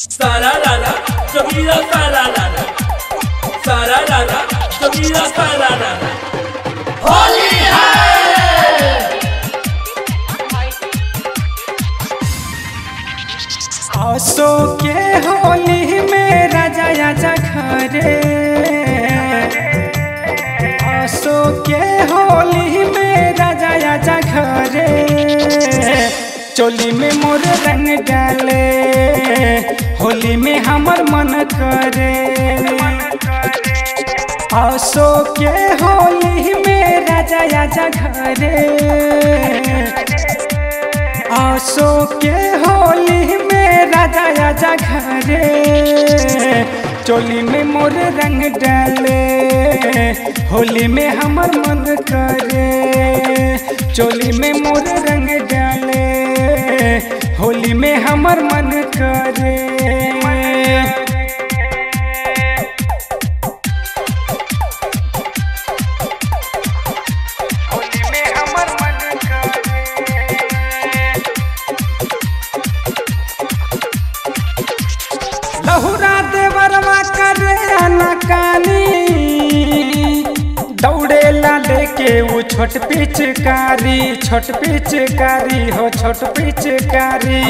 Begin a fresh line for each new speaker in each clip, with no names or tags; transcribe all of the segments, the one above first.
सारा लाला कबीरा सारा लाला, सारा लाला कबीरा सारा लाला। होली है
आसो के होली में राजा आजा घरे, आसो के होली में राजा आजा घरे, चोली में मोर रंग डाले, होली में हमर मन करे। आसो के होली में राजा आजा घरे, आसो के होली में राजा आजा घरे, चोली में मोर रंग डाले, होली में हमर मन करे। चोली में मोर रंग डाले, होली में हमर मन करे। होली में हमर मन करे। लहुरा देवरवा करे अनकानी, दौड़ेला लेके वो छोट पिचकारी, छोट पिचकारी हो छोट पिचकारी।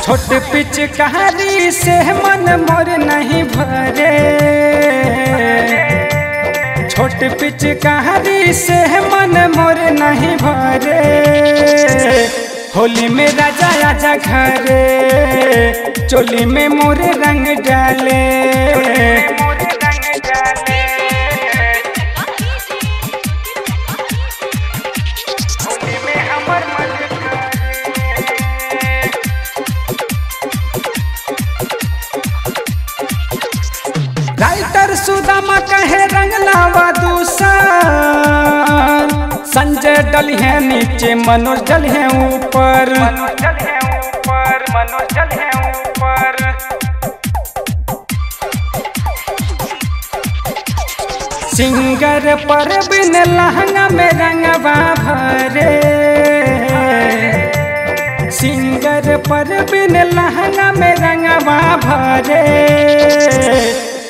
छोट पिचकारी से मन मोर नहीं भरे, छोट पिचकारी से मन मोर नहीं भरे। होली में राजा आजा घरे, चोली में मोर रंग डाले, होली में हमर मन करे। राइटर सुदामा कहे रंग लावा दूसर, संजय डल है नीचे मनोज डल है ऊपर, मनोज डल है ऊपर, मनोज डल है ऊपर। सिंगर पर बिन लहंगा में रंगवा भरे, सिंगर पर बिन लहंगा में रंगवा भरे,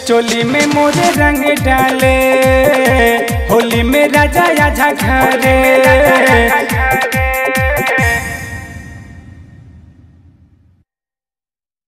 चोली में मोरे रंग डाले, होली में राजा आजा घरे।